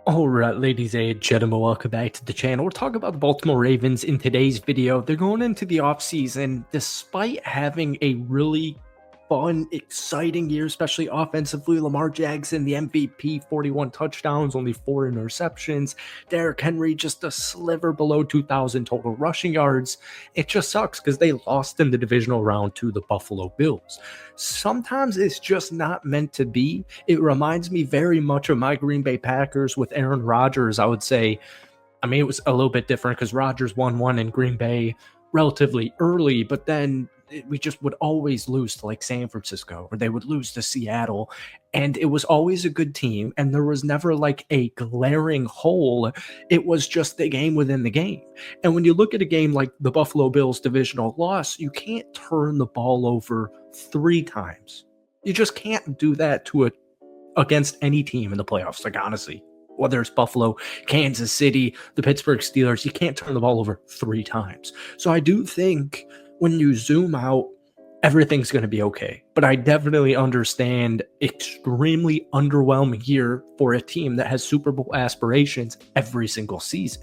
All right, ladies and gentlemen, welcome back to the channel. We're talking about the Baltimore Ravens in today's video. They're going into the offseason despite having a really fun, exciting year, especially offensively. Lamar Jackson, the MVP, 41 touchdowns, only 4 interceptions. Derrick Henry, just a sliver below 2,000 total rushing yards. It just sucks because they lost in the divisional round to the Buffalo Bills. Sometimes it's just not meant to be. It reminds me very much of my Green Bay Packers with Aaron Rodgers, I would say. I mean, it was a little bit different because Rodgers won one in Green Bay relatively early, but then we just would always lose to like San Francisco, or they would lose to Seattle, and it was always a good team, and there was never like a glaring hole. It was just the game within the game. And when you look at a game like the Buffalo Bills divisional loss, you can't turn the ball over 3 times. You just can't do that against any team in the playoffs. Like, honestly, whether it's Buffalo, Kansas City, the Pittsburgh Steelers, you can't turn the ball over 3 times. So I do think when you zoom out, everything's going to be okay. But I definitely understand extremely underwhelming year for a team that has Super Bowl aspirations every single season.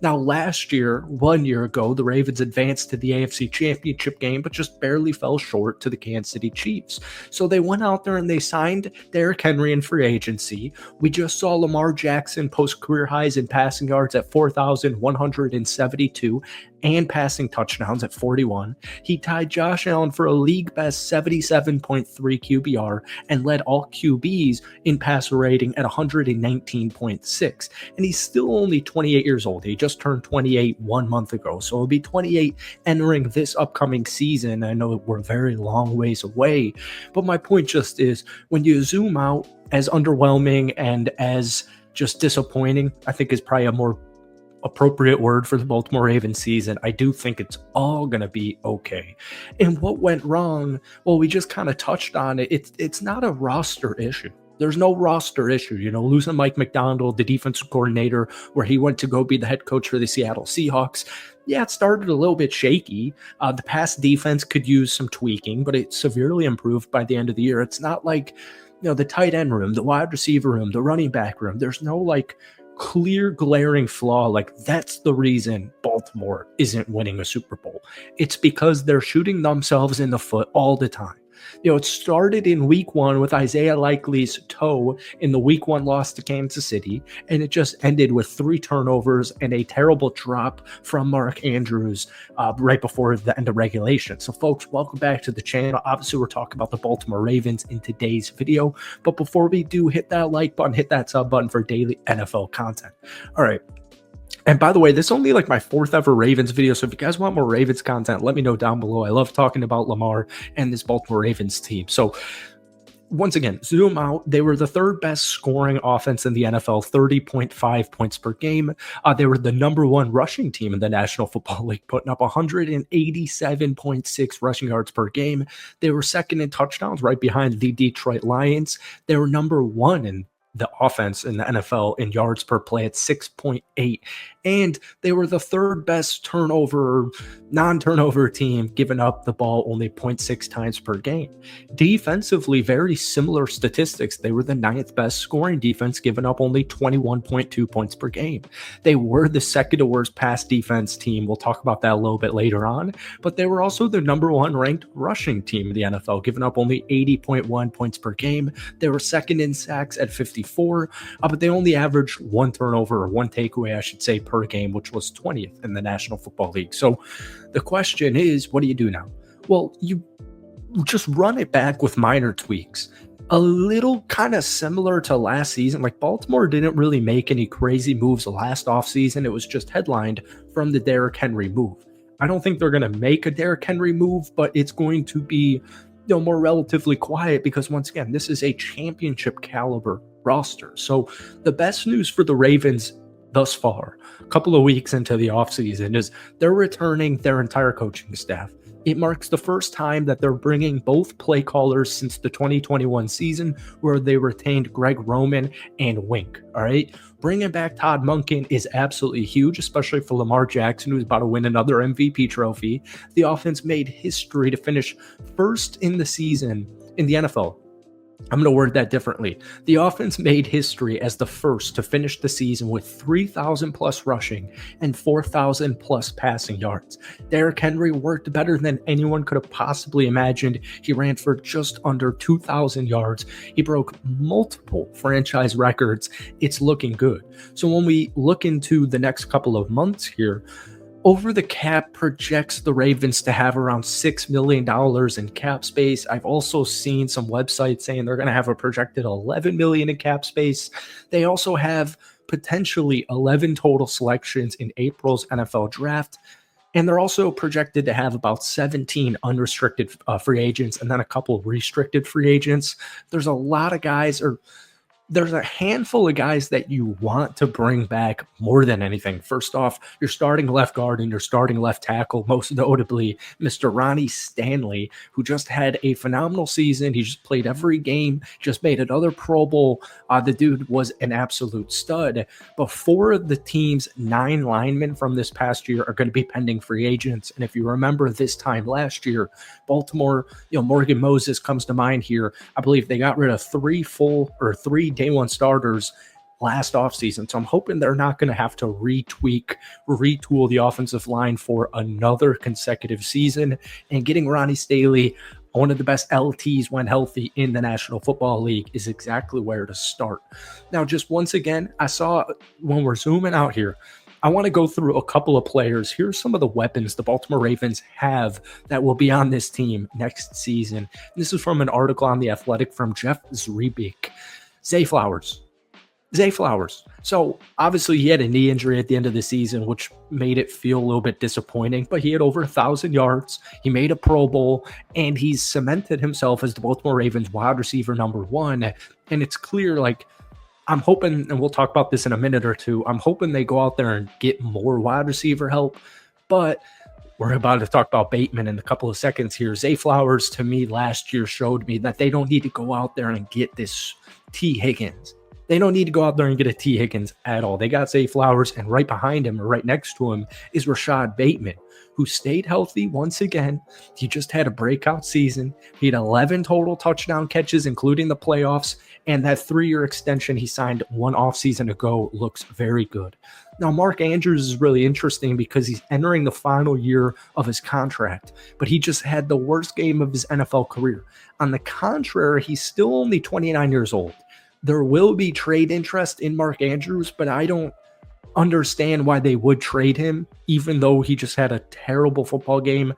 Now, last year, 1 year ago, the Ravens advanced to the AFC Championship game, but just barely fell short to the Kansas City Chiefs. So they went out there and they signed Derrick Henry in free agency. We just saw Lamar Jackson post career highs in passing yards at 4,172 and passing touchdowns at 41. He tied Josh Allen for a league best 77.3 QBR and led all QBs in passer rating at 119.6. And he's still only 28 years old. He just turned 28 1 month ago. So he'll be 28 entering this upcoming season. I know we're a very long ways away, but my point just is when you zoom out, as underwhelming and as just disappointing, I think is probably a more appropriate word for the Baltimore Ravens season. I do think it's all going to be okay. And what went wrong? Well, we just kind of touched on it. It's not a roster issue. There's no roster issue. Losing Mike McDonald, the defensive coordinator, where he went to go be the head coach for the Seattle Seahawks. Yeah, it started a little bit shaky. The pass defense could use some tweaking, but it severely improved by the end of the year. It's not like, the tight end room, the wide receiver room, the running back room. There's no like clear glaring flaw like that's the reason Baltimore isn't winning a Super Bowl. It's because they're shooting themselves in the foot all the time. It started in week 1 with Isaiah Likely's toe in the week 1 loss to Kansas City, and it just ended with 3 turnovers and a terrible drop from Mark Andrews right before the end of regulation. So folks, welcome back to the channel. Obviously, we're talking about the Baltimore Ravens in today's video, but before we do, hit that like button, hit that sub button for daily NFL content. All right. And by the way, this is only like my 4th ever Ravens video. So if you guys want more Ravens content, let me know down below. I love talking about Lamar and this Baltimore Ravens team. So once again, zoom out. They were the 3rd best scoring offense in the NFL, 30.5 points per game. They were the number 1 rushing team in the National Football League, putting up 187.6 rushing yards per game. They were 2nd in touchdowns, right behind the Detroit Lions. They were number 1 in the offense in the NFL in yards per play at 6.8. And they were the 3rd best non-turnover team, giving up the ball only 0.6 times per game. Defensively, very similar statistics. They were the 9th best scoring defense, giving up only 21.2 points per game. They were the 2nd worst pass defense team. We'll talk about that a little bit later on. But they were also the number 1 ranked rushing team in the NFL, giving up only 80.1 points per game. They were 2nd in sacks at 54, but they only averaged 1 turnover, or 1 takeaway, I should say, per game, which was 20th in the National Football League. So the question is, what do you do now? Well, you just run it back with minor tweaks. A little kind of similar to last season. Like, Baltimore didn't really make any crazy moves last offseason. It was just headlined from the Derrick Henry move. I don't think they're going to make a Derrick Henry move, but it's going to be more relatively quiet because, once again, this is a championship caliber roster. So the best news for the Ravens thus far, a couple of weeks into the offseason, is they're returning their entire coaching staff. It marks the first time that they're bringing both play callers since the 2021 season, where they retained Greg Roman and Wink. All right. Bringing back Todd Monken is absolutely huge, especially for Lamar Jackson, who's about to win another MVP trophy. The offense made history to finish first in the season in the NFL I'm going to word that differently. The offense made history as the first to finish the season with 3,000 plus rushing and 4,000 plus passing yards. Derrick Henry worked better than anyone could have possibly imagined. He ran for just under 2,000 yards. He broke multiple franchise records. It's looking good. So when we look into the next couple of months here, over the cap projects the Ravens to have around $6 million in cap space. I've also seen some websites saying they're going to have a projected $11 million in cap space. They also have potentially 11 total selections in April's NFL draft. And they're also projected to have about 17 unrestricted free agents and then a couple of restricted free agents. There's a lot of guys, or there's a handful of guys that you want to bring back more than anything. First off, your starting left guard and your starting left tackle, most notably Mr. Ronnie Stanley, who just had a phenomenal season. He just played every game, just made another Pro Bowl. The dude was an absolute stud. But 4 of the team's 9 linemen from this past year are going to be pending free agents. And if you remember this time last year, Baltimore, Morgan Moses comes to mind here. I believe they got rid of 3 day one starters last offseason. So I'm hoping they're not going to have to retool the offensive line for another consecutive season. And getting Ronnie Stanley, one of the best LTs when healthy in the National Football League, is exactly where to start. Now, just once again, I saw when we're zooming out here, I want to go through a couple of players. Here's some of the weapons the Baltimore Ravens have that will be on this team next season. This is from an article on The Athletic from Jeff Zrebiec. Zay Flowers. So obviously he had a knee injury at the end of the season, which made it feel a little bit disappointing, but he had over 1,000 yards. He made a Pro Bowl, and he's cemented himself as the Baltimore Ravens wide receiver number 1. And it's clear, I'm hoping, and we'll talk about this in a minute or two, I'm hoping they go out there and get more wide receiver help, but we're about to talk about Bateman in a couple of seconds here. Zay Flowers, to me, last year showed me that they don't need to go out there and get this T. Higgins. They don't need to go out there and get a T. Higgins at all. They got Zay Flowers, and right behind him, or right next to him, is Rashad Bateman, who stayed healthy once again. He just had a breakout season. He had 11 total touchdown catches, including the playoffs, and that 3-year extension he signed one offseason ago looks very good. Now, Mark Andrews is really interesting because he's entering the final year of his contract, but he just had the worst game of his NFL career. On the contrary, he's still only 29 years old. There will be trade interest in Mark Andrews, but I don't understand why they would trade him, even though he just had a terrible football game.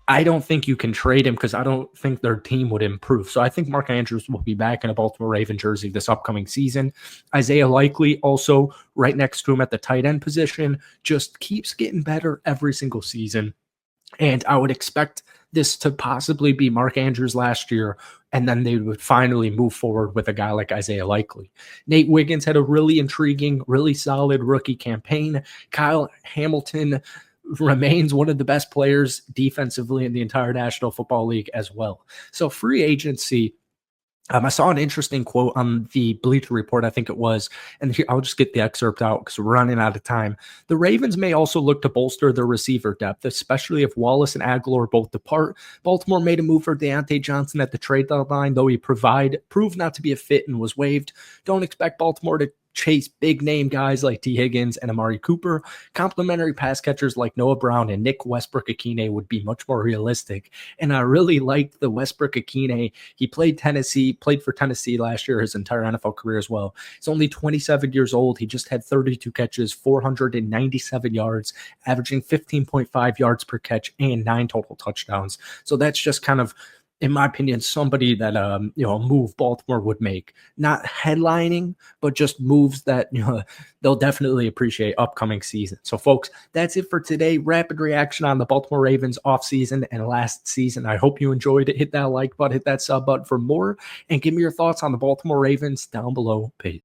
I don't think you can trade him because I don't think their team would improve. So I think Mark Andrews will be back in a Baltimore Raven jersey this upcoming season. Isaiah Likely, also right next to him at the tight end position, just keeps getting better every single season. And I would expect this to possibly be Mark Andrews last year, and then they would finally move forward with a guy like Isaiah Likely. Nate Wiggins had a really intriguing, really solid rookie campaign. Kyle Hamilton remains one of the best players defensively in the entire National Football League as well. So free agency, I saw an interesting quote on the Bleacher Report, I think it was, and here, I'll just get the excerpt out because we're running out of time. The Ravens may also look to bolster their receiver depth, especially if Wallace and Aguilar both depart. Baltimore made a move for Deontay Johnson at the trade deadline, though he proved not to be a fit and was waived. Don't expect Baltimore to chase big name guys like T. Higgins and Amari Cooper. Complementary pass catchers like Noah Brown and Nick Westbrook-Akine would be much more realistic. And I really liked the Westbrook-Akine. He played for Tennessee last year, his entire NFL career as well. He's only 27 years old. He just had 32 catches, 497 yards, averaging 15.5 yards per catch and 9 total touchdowns. So that's just kind of, in my opinion, somebody that a move Baltimore would make, not headlining, but just moves that they'll definitely appreciate upcoming season. So, folks, that's it for today. Rapid reaction on the Baltimore Ravens offseason and last season. I hope you enjoyed it. Hit that like button, hit that sub button for more, and give me your thoughts on the Baltimore Ravens down below. Peace.